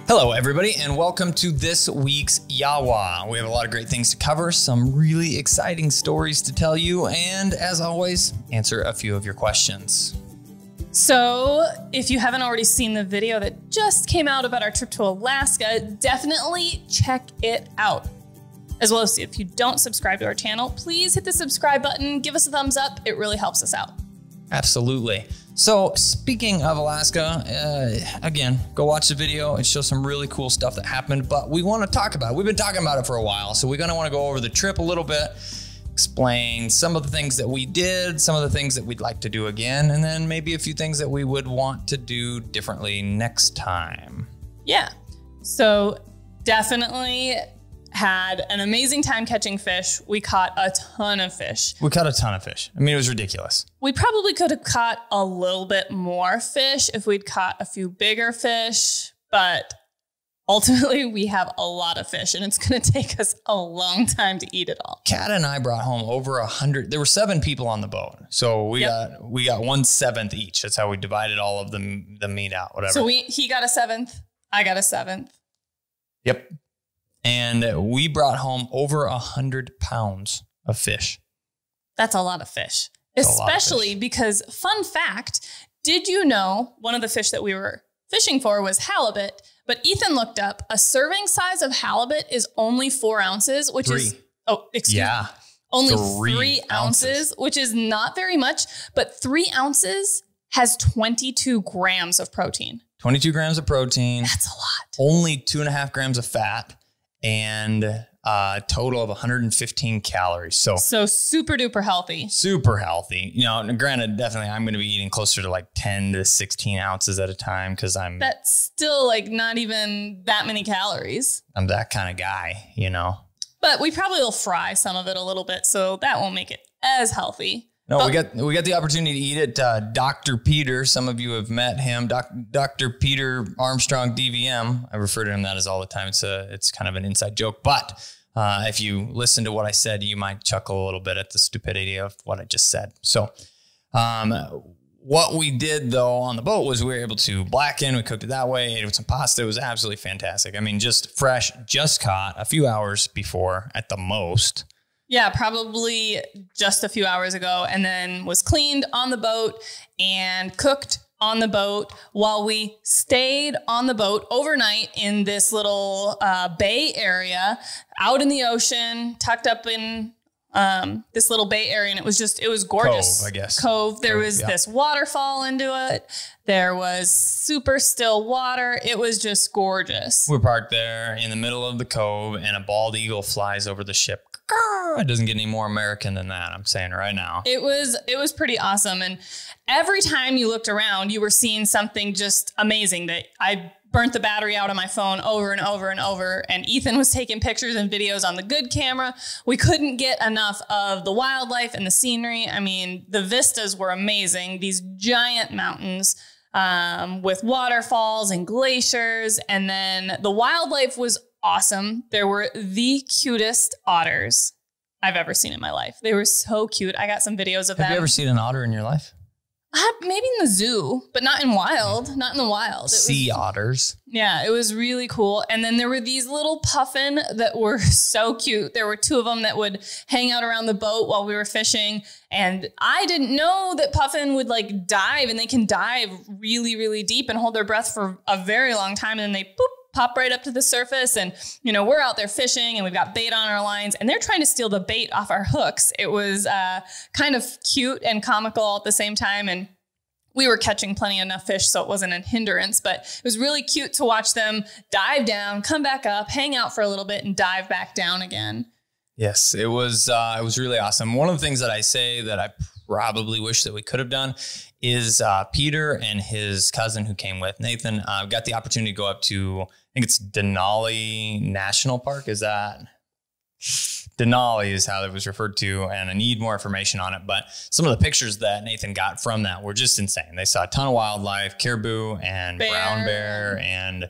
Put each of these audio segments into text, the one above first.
Hello, everybody, and welcome to this week's YAWA. We have a lot of great things to cover, some really exciting stories to tell you, and as always, answer a few of your questions. So if you haven't already seen the video that just came out about our trip to Alaska, definitely check it out. As well as if you don't subscribe to our channel, please hit the subscribe button, give us a thumbs up. It really helps us out. Absolutely. So speaking of Alaska, again, go watch the video. It shows some really cool stuff that happened, but we want to talk about it. We've been talking about it for a while, so we're going to want to go over the trip a little bit, explain some of the things that we did, some of the things that we'd like to do again, and then maybe a few things that we would want to do differently next time. Yeah. So definitely had an amazing time catching fish. We caught a ton of fish. We caught a ton of fish. I mean, it was ridiculous. We probably could have caught a little bit more fish if we'd caught a few bigger fish, but ultimately we have a lot of fish and it's going to take us a long time to eat it all. Kat and I brought home over 100. There were 7 people on the boat. So we got 1/7 each. That's how we divided all of the meat out, whatever. So he got a 7th. I got a 7th. Yep. And we brought home over 100 pounds of fish. That's a lot of fish. Especially because, fun fact, did you know one of the fish that we were fishing for was halibut, but Ethan looked up, a serving size of halibut is only 4 ounces, which is, only 3 ounces, which is not very much, but 3 ounces has 22 grams of protein. 22 grams of protein. That's a lot. Only 2.5 grams of fat. And a total of 115 calories. So super duper healthy. Super healthy. You know, granted, definitely I'm going to be eating closer to like 10 to 16 ounces at a time because That's still like not even that many calories. I'm that kind of guy, you know. But we probably will fry some of it a little bit, so that won't make it as healthy. No, we got the opportunity to eat it. Dr. Peter, some of you have met him. Dr. Peter Armstrong DVM. I refer to him that as all the time. It's kind of an inside joke. But if you listen to what I said, you might chuckle a little bit at the stupidity of what I just said. So what we did, though, on the boat was we were ate to blacken. We cooked it that way, ate it with some pasta. It was absolutely fantastic. I mean, just fresh, just caught a few hours before at the most. Yeah, probably just a few hours ago, and then was cleaned on the boat and cooked on the boat while we stayed on the boat overnight in this little bay area out in the ocean, tucked up in this little bay area. And it was gorgeous. Cove, I guess. Cove. There was this waterfall into it. There was super still water. It was just gorgeous. We're parked there in the middle of the cove and a bald eagle flies over the ship. It doesn't get any more American than that. I'm saying right now. It was pretty awesome. And every time you looked around, you were seeing something just amazing. That I burnt the battery out of my phone over and over and over. And Ethan was taking pictures and videos on the good camera. We couldn't get enough of the wildlife and the scenery. I mean, the vistas were amazing. These giant mountains with waterfalls and glaciers. And then the wildlife was awesome. There were the cutest otters I've ever seen in my life. They were so cute. I got some videos of them. Have you ever seen an otter in your life? Maybe in the zoo, but not in the wild. Sea otters. Yeah, it was really cool. And then there were these little puffin that were so cute. There were 2 of them that would hang out around the boat while we were fishing. And I didn't know that puffin would like dive, and they can dive really, really deep and hold their breath for a very long time. And then they pop right up to the surface. And, you know, we're out there fishing and we've got bait on our lines and they're trying to steal the bait off our hooks. It was kind of cute and comical at the same time. And we were catching plenty enough fish, so it wasn't a hindrance, but it was really cute to watch them dive down, come back up, hang out for a little bit and dive back down again. Yes, it was really awesome. One of the things that I say that I probably wish that we could have done is Peter and his cousin who came with, Nathan, got the opportunity to go up to, I think it's Denali National Park. Is that? Denali is how it was referred to, and I need more information on it. But some of the pictures that Nathan got from that were just insane. They saw a ton of wildlife, caribou and brown bear and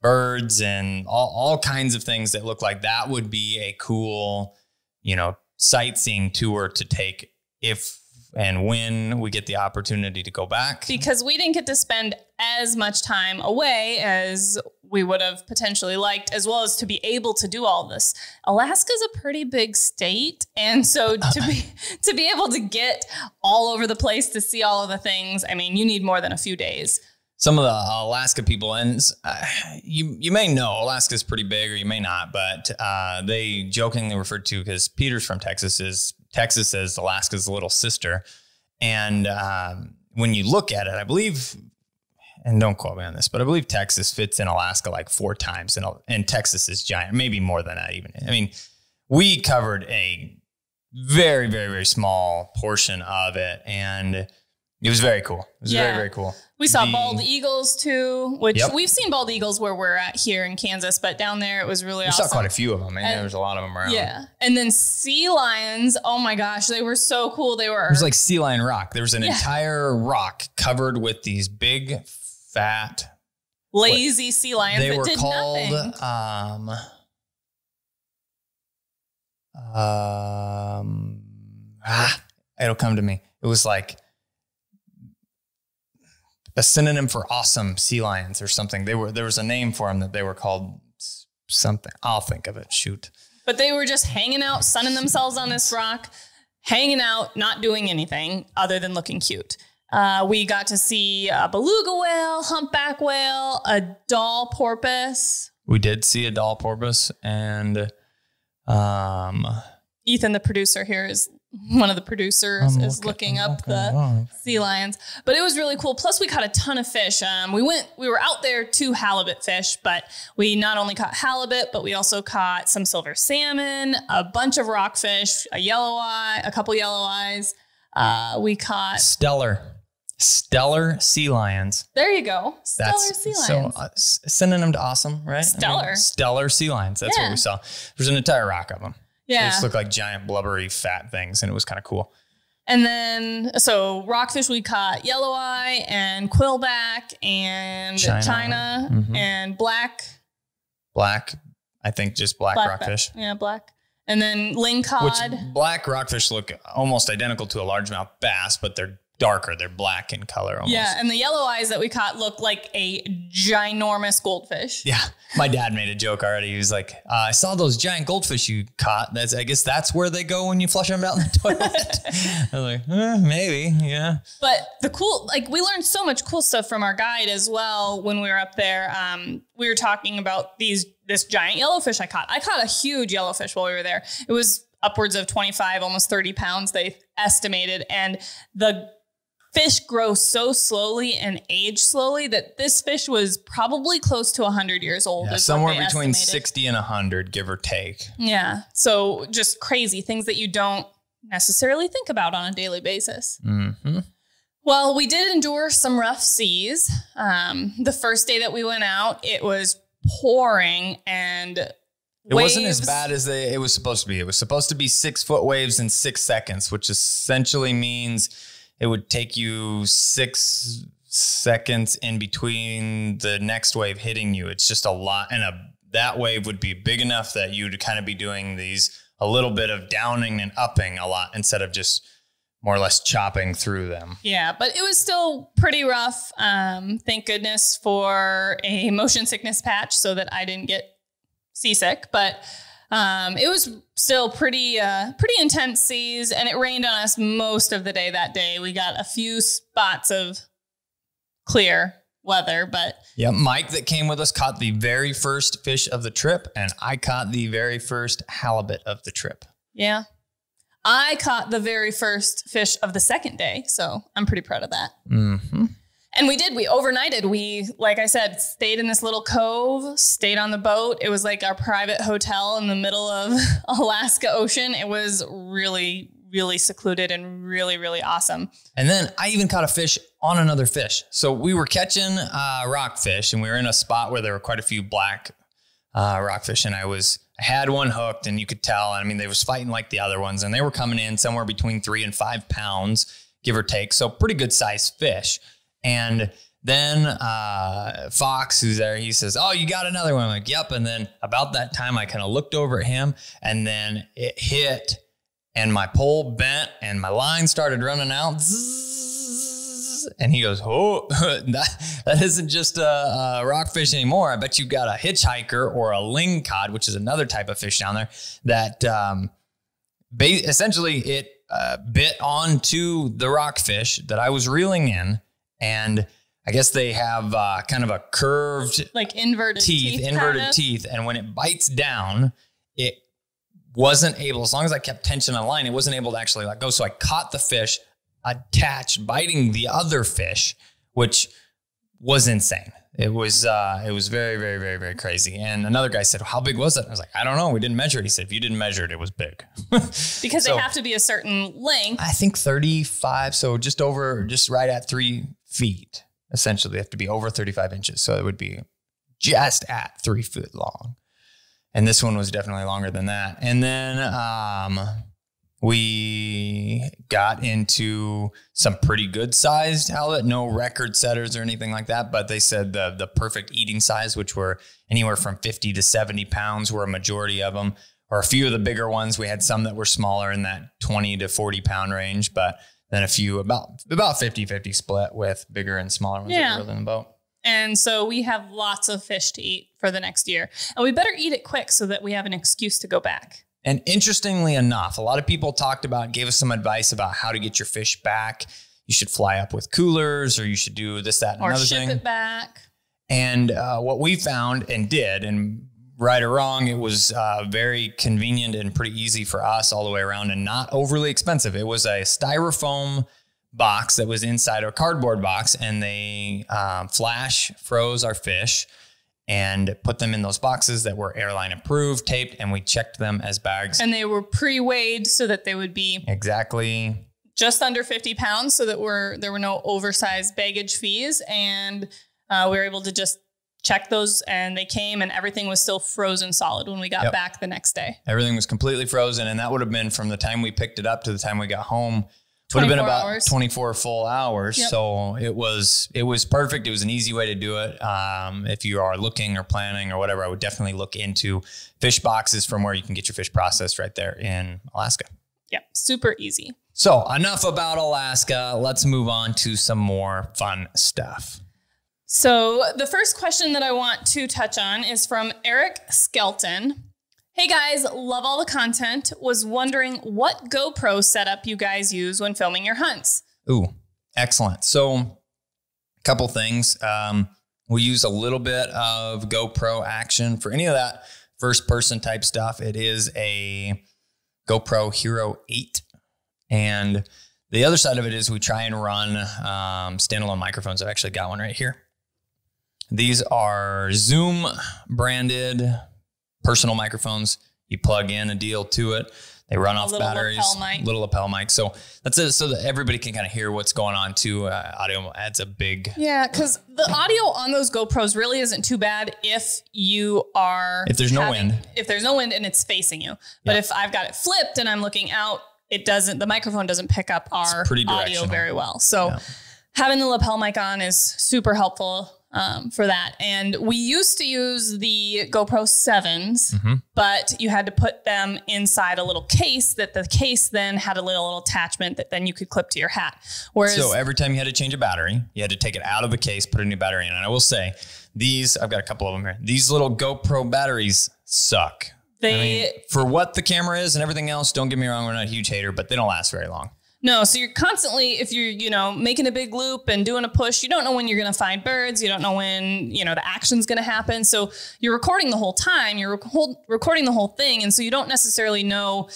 birds and all kinds of things that look like that would be a cool, you know, sightseeing tour to take if and when we get the opportunity to go back. Because we didn't get to spend as much time away as we would have potentially liked, as well as to be able to do all this. Alaska's a pretty big state. And so to be able to get all over the place to see all of the things, I mean, you need more than a few days. Some of the Alaska people, and you may know Alaska's pretty big, or you may not, but they jokingly referred to, because Peter's from Texas is Alaska's little sister. And when you look at it, I believe, and don't quote me on this, but I believe Texas fits in Alaska like 4 times, and Texas is giant, maybe more than that even. I mean, we covered a very, very, very small portion of it, and it was very cool. It was very, very cool. We saw bald eagles too, which we've seen bald eagles where we're at here in Kansas, but down there it was really awesome. We saw quite a few of them. And there was a lot of them around. Yeah. And then sea lions. Oh my gosh, they were so cool. It was like Sea Lion Rock. There was an entire rock covered with these big, fat, lazy sea lions that did called, nothing. It'll come to me. It was like a synonym for awesome sea lions or something. There was a name for them that they were called something. I'll think of it. Shoot. But they were just hanging out, sunning themselves on this rock, hanging out, not doing anything other than looking cute. We got to see a beluga whale, humpback whale, a doll porpoise. We did see a doll porpoise, and Ethan, the producer here, is one of the producers, is looking up the sea lions. But it was really cool. Plus, we caught a ton of fish. We were out there to halibut fish, but we not only caught halibut, but we also caught some silver salmon, a bunch of rockfish, a couple yellow eyes. We caught stellar sea lions. There you go. Stellar sea lions. So synonym to awesome, right? Stellar. Stellar sea lions. That's what we saw. There's an entire rock of them. Yeah. They just looked like giant, blubbery, fat things, and it was kind of cool. And then, so rockfish, we caught yellow eye and quillback and China and black. I think just black rockfish. Yeah, black. And then lingcod. Which black rockfish look almost identical to a largemouth bass, but they're darker. They're black in color almost. Yeah, and the yellow eyes that we caught looked like a ginormous goldfish. Yeah, my dad made a joke already. He was like, I saw those giant goldfish you caught. I guess that's where they go when you flush them down the toilet. I was like, maybe, yeah. But we learned so much cool stuff from our guide as well when we were up there. We were talking about this giant yellowfish I caught. I caught a huge yellowfish while we were there. It was upwards of 25, almost 30 pounds, they estimated. And the fish grow so slowly and age slowly that this fish was probably close to 100 years old. Yeah, somewhere between 60 and 100, give or take. Yeah. So just crazy things that you don't necessarily think about on a daily basis. Mm-hmm. Well, we did endure some rough seas. The first day that we went out, it was pouring and it wasn't as bad as it was supposed to be. It was supposed to be 6-foot waves in 6 seconds, which essentially means it would take you 6 seconds in between the next wave hitting you. It's just a lot. And that wave would be big enough that you'd kind of be doing a little bit of downing and upping a lot instead of just more or less chopping through them. Yeah, but it was still pretty rough. Thank goodness for a motion sickness patch so that I didn't get seasick. But it was still pretty intense seas, and it rained on us most of the day that day. We got a few spots of clear weather, but yeah, Mike that came with us caught the very first fish of the trip, and I caught the very first halibut of the trip. Yeah, I caught the very first fish of the second day, so I'm pretty proud of that. Mm-hmm. And we overnighted. We, like I said, stayed in this little cove, stayed on the boat. It was like our private hotel in the middle of Alaska Ocean. It was really, really secluded and really, really awesome. And then I even caught a fish on another fish. So we were catching rockfish, and we were in a spot where there were quite a few black rockfish. And I had one hooked, and you could tell. I mean, they was fighting like the other ones, and they were coming in somewhere between 3 and 5 pounds, give or take. So pretty good sized fish. And then Fox, who's there, he says, "Oh, you got another one?" I'm like, "Yep." And then about that time, I kind of looked over at him, and then it hit, and my pole bent, and my line started running out. Zzz, And he goes, oh, that isn't just a rockfish anymore. I bet you've got a hitchhiker or a lingcod, which is another type of fish down there that essentially it bit onto the rockfish that I was reeling in. And I guess they have kind of a curved, like inverted teeth. And when it bites down, it wasn't able, as long as I kept tension on line, it wasn't able to actually let go. So I caught the fish attached, biting the other fish, which was insane. It was very, very, very, very crazy. And another guy said, how big was it? I was like, I don't know. We didn't measure it. He said, if you didn't measure it, it was big. Because they have to be a certain length. I think 35. So just right at 3 feet. Essentially, they have to be over 35 inches. So it would be just at 3 foot long. And this one was definitely longer than that. And then we got into some pretty good sized halibut, no record setters or anything like that. But they said the perfect eating size, which were anywhere from 50 to 70 pounds, were a majority of them. Or a few of the bigger ones. We had some that were smaller in that 20 to 40 pound range. But then a few about 50-50 split with bigger and smaller ones that were in the boat. And so we have lots of fish to eat for the next year. And we better eat it quick so that we have an excuse to go back. And interestingly enough, a lot of people gave us some advice about how to get your fish back. You should fly up with coolers, or you should do this, that, and another thing. Or ship it back. And what we found and did, and right or wrong, it was very convenient and pretty easy for us all the way around and not overly expensive. It was a styrofoam box that was inside a cardboard box, and they flash froze our fish and put them in those boxes that were airline approved, taped, and we checked them as bags. And they were pre-weighed so that they would be exactly just under 50 pounds, so that there were no oversized baggage fees. And we were able to just check those, and they came, and everything was still frozen solid when we got back the next day. Everything was completely frozen, and that would have been from the time we picked it up to the time we got home. Would have been about 24 full hours. Yep. So it was perfect. It was an easy way to do it. If you are looking or planning or whatever, I would definitely look into fish boxes from where you can get your fish processed right there in Alaska. Yep. Super easy. So enough about Alaska. Let's move on to some more fun stuff. So the first question that I want to touch on is from Eric Skelton. Hey guys, love all the content. Was wondering what GoPro setup you guys use when filming your hunts. Ooh, excellent. So a couple things. We use a little bit of GoPro action for any of that first person type stuff. It is a GoPro Hero 8. And the other side of it is we try and run standalone microphones. I've actually got one right here. These are Zoom branded personal microphones. You plug in a deal to it. They run off batteries, little lapel mic. So that's it. So that everybody can kind of hear what's going on too. Audio adds a big. Yeah. Cause the audio on those GoPros really isn't too bad if there's no wind and it's facing you. But if I've got it flipped and I'm looking out, the microphone doesn't pick up our audio very well. So having the lapel mic on is super helpful for that. And we used to use the GoPro 7s, but you had to put them inside a little case that the case then had a little attachment that then you could clip to your hat. So every time you had to change a battery, you had to take it out of the case, put a new battery in. And I will say I've got a couple of them here. These little GoPro batteries suck. For what the camera is and everything else, don't get me wrong, we're not a huge hater, but they don't last very long. No, so you're constantly, if you're, making a big loop and doing a push, you don't know when you're going to find birds. You don't know when, the action's going to happen. So you're recording the whole time. You're recording the whole thing. And so you don't necessarily know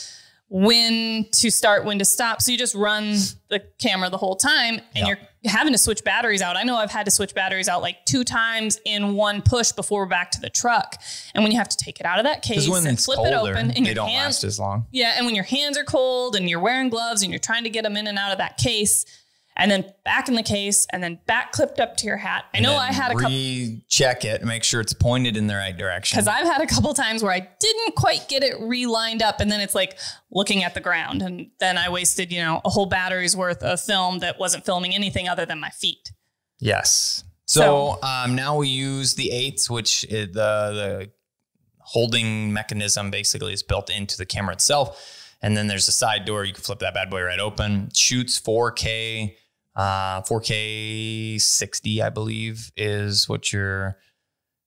when to start, when to stop. So you just run the camera the whole time and you're having to switch batteries out. I know I've had to switch batteries out like 2 times in one push before we're back to the truck. And when you have to take it out of that case and flip it open and they don't last as long. Yeah. And when your hands are cold and you're wearing gloves and you're trying to get them in and out of that case, and then back in the case, and then back clipped up to your hat. I know I had a couple. Recheck it, make sure it's pointed in the right direction. Because I've had a couple times where I didn't quite get it relined up, and then it's like looking at the ground, and then I wasted, a whole battery's worth of film that wasn't filming anything other than my feet. Yes. So now we use the 8s, which is the holding mechanism basically is built into the camera itself, and then there's a side door. You can flip that bad boy right open. Shoots 4K. 4K 60, I believe, is what you're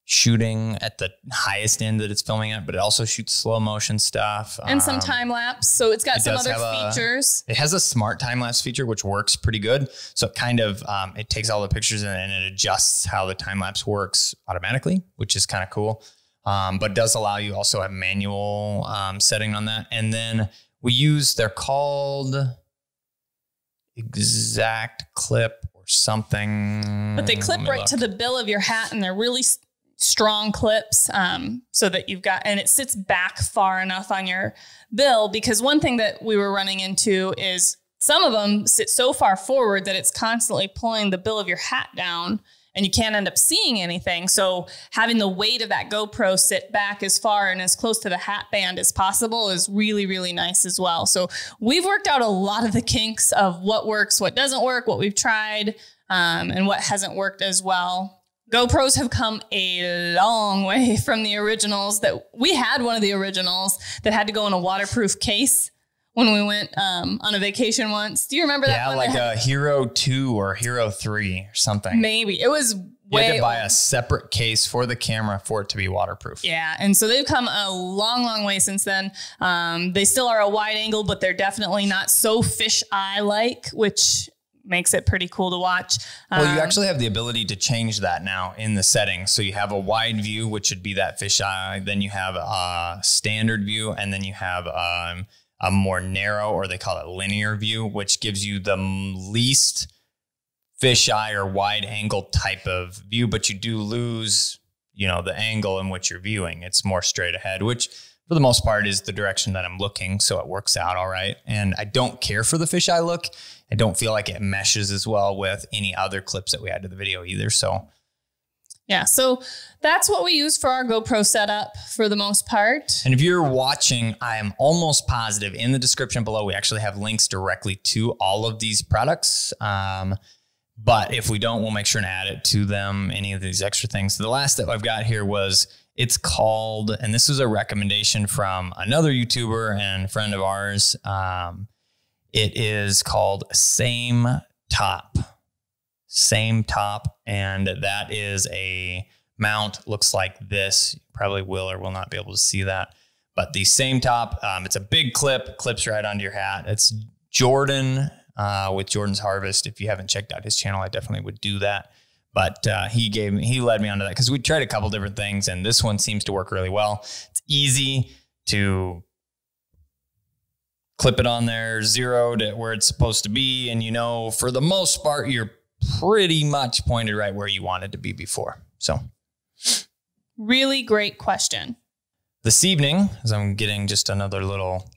shooting at the highest end that it's filming at, but it also shoots slow motion stuff. And some time lapse. So it's got some other features. It has a smart time lapse feature, which works pretty good. So it kind of, it takes all the pictures and it adjusts how the time lapse works automatically, which is kind of cool. But does allow you also have manual setting on that. And then they're called Exact Clip or something. But they clip right to the bill of your hat, and they're really strong clips, so that and it sits back far enough on your bill, because one thing that we were running into is some of them sit so far forward that it's constantly pulling the bill of your hat down and you can't end up seeing anything. So having the weight of that GoPro sit back as far and as close to the hat band as possible is really, really nice as well. So we've worked out a lot of the kinks of what works, what doesn't work, what we've tried, and what hasn't worked as well. GoPros have come a long way from the originals. That we had one of the originals that had to go in a waterproof case when we went on a vacation once. Do you remember that? Yeah, like a Hero 2 or Hero 3 or something. Maybe. It was you had to buy a separate case for the camera for it to be waterproof. Yeah, and so they've come a long, long way since then. They still are a wide angle, but they're definitely not so fisheye-like, which makes it pretty cool to watch. Well, you actually have the ability to change that now in the settings. So you have a wide view, which would be that fisheye. Then you have a standard view, and then you have a more narrow, or they call it linear view, which gives you the least fisheye or wide angle type of view, but you do lose, the angle in which you're viewing. It's more straight ahead, which for the most part is the direction that I'm looking. So it works out all right. And I don't care for the fisheye look. I don't feel like it meshes as well with any other clips that we had to the video either. So yeah, so that's what we use for our GoPro setup for the most part. And if you're watching, I am almost positive in the description below, we actually have links directly to all of these products. But if we don't, we'll make sure to add it to them, any of these extra things. The last that I've got here it's called, and this was a recommendation from another YouTuber and friend of ours. It is called Same Top. And that is a mount, looks like this. You probably will or will not be able to see that. But the Same Top, it's a big clips right onto your hat. It's Jordan with Jordan's Harvest. If you haven't checked out his channel, I definitely would do that. But he led me onto that because we tried a couple different things, and this one seems to work really well. It's easy to clip it on there, zeroed at where it's supposed to be. And, for the most part, you're pretty much pointed right where you wanted to be before. So really great question. This evening, as I'm getting just another little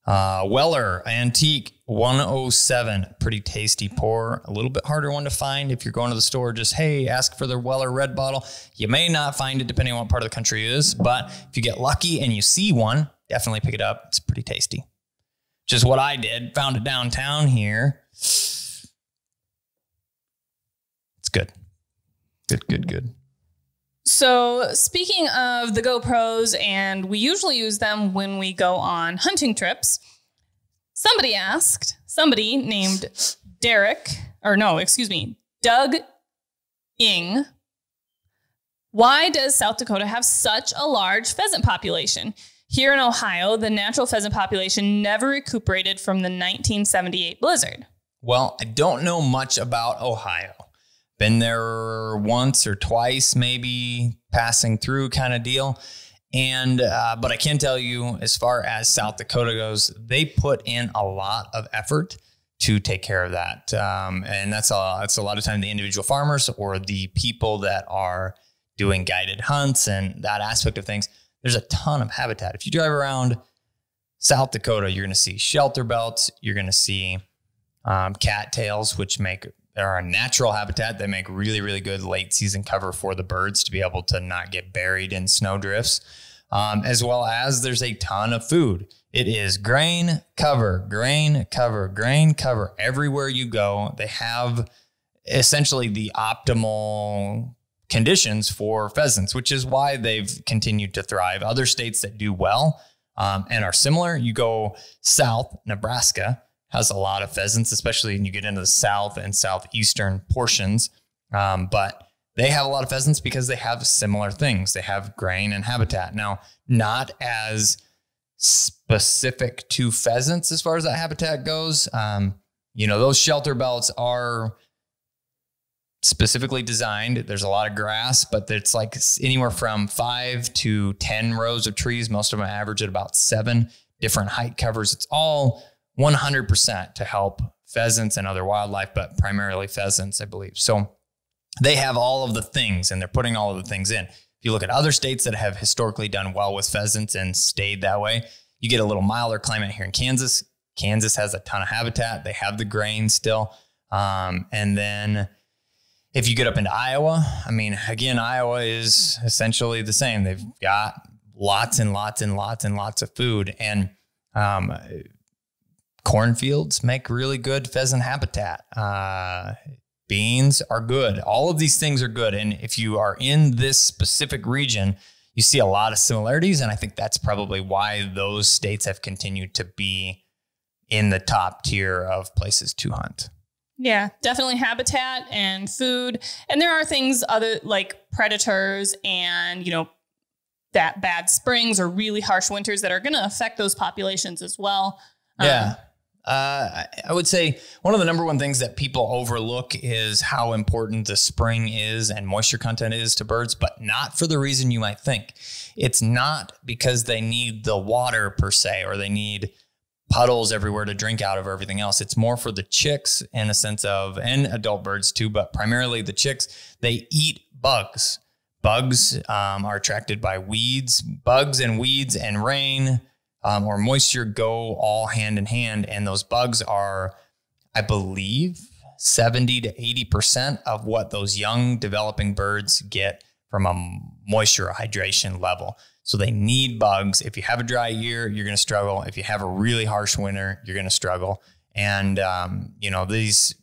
Weller Antique 107, pretty tasty pour, a little bit harder one to find. If you're going to the store, just, hey, ask for the Weller red bottle. You may not find it depending on what part of the country it is, but if you get lucky and you see one, definitely pick it up. It's pretty tasty. Just what I did, found it downtown here. It's good. Good. So speaking of the GoPros, and we usually use them when we go on hunting trips, somebody named Doug Ing, why does South Dakota have such a large pheasant population? Here in Ohio, the natural pheasant population never recuperated from the 1978 blizzard. Well, I don't know much about Ohio. Been there once or twice, maybe passing through kind of deal. And, but I can tell you, as far as South Dakota goes, they put in a lot of effort to take care of that. And that's a lot of time the individual farmers or the people that are doing guided hunts and that aspect of things. There's a ton of habitat. If you drive around South Dakota, you're going to see shelter belts. You're going to see cattails, which are a natural habitat. They make really, really good late season cover for the birds to be able to not get buried in snow drifts. As well as there's a ton of food. It is grain cover everywhere you go. They have essentially the optimal conditions for pheasants, which is why they've continued to thrive. Other states that do well and are similar, you go south, Nebraska has a lot of pheasants, especially when you get into the south and southeastern portions. But they have a lot of pheasants because they have similar things. They have grain and habitat. Now, not as specific to pheasants as far as that habitat goes. You know, those shelter belts are specifically designed. There's a lot of grass, but it's like anywhere from 5 to 10 rows of trees. Most of them average at about 7 different height covers. It's all 100% to help pheasants and other wildlife, but primarily pheasants, I believe. So they have all of the things, and they're putting all of the things in. If you look at other states that have historically done well with pheasants and stayed that way, you get a little milder climate here in Kansas. Kansas has a ton of habitat. They have the grain still. And then if you get up into Iowa, I mean, again, Iowa is essentially the same. They've got lots and lots and lots and lots of food. And cornfields make really good pheasant habitat. Beans are good. All of these things are good. And if you are in this specific region, you see a lot of similarities. And I think that's probably why those states have continued to be in the top tier of places to hunt. Yeah, definitely habitat and food. And there are things other like predators and, you know, that bad springs or really harsh winters that are going to affect those populations as well. Yeah. I would say one of the number one things that people overlook is how important the spring is and moisture content is to birds, but not for the reason you might think. It's not because they need the water per se, or they need puddles everywhere to drink out of or everything else. It's more for the chicks in a sense of, and adult birds too, but primarily the chicks. They eat bugs. Bugs are attracted by weeds. Bugs and weeds and rain or moisture go all hand in hand. And those bugs are, I believe, 70 to 80% of what those young developing birds get from a moisture or hydration level. So they need bugs. If you have a dry year, you're going to struggle. If you have a really harsh winter, you're going to struggle. And, you know, these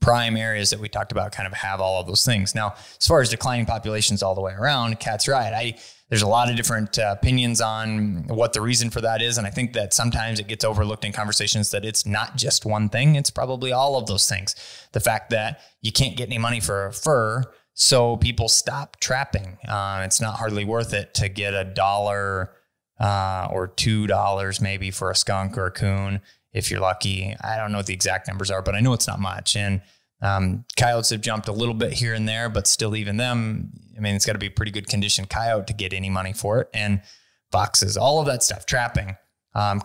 prime areas that we talked about kind of have all of those things. Now, as far as declining populations all the way around, Kat's right. There's a lot of different opinions on what the reason for that is. And I think that sometimes it gets overlooked in conversations that it's not just one thing. It's probably all of those things. The fact that you can't get any money for fur, so people stop trapping. It's not hardly worth it to get $1 or $2 maybe for a skunk or a coon if you're lucky. I don't know what the exact numbers are, but I know it's not much. And coyotes have jumped a little bit here and there, but still even them, I mean, it's got to be pretty good condition coyote to get any money for it. And foxes, all of that stuff, trapping.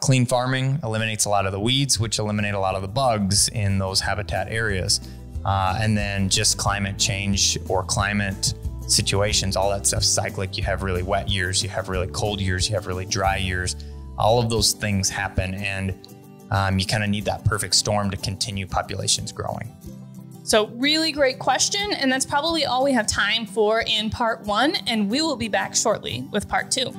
Clean farming eliminates a lot of the weeds, which eliminate a lot of the bugs in those habitat areas. And then just climate change or climate situations, all that stuff cyclic. You have really wet years, you have really cold years, you have really dry years. All of those things happen, and you kind of need that perfect storm to continue populations growing. So really great question. And that's probably all we have time for in part 1. And we will be back shortly with part 2.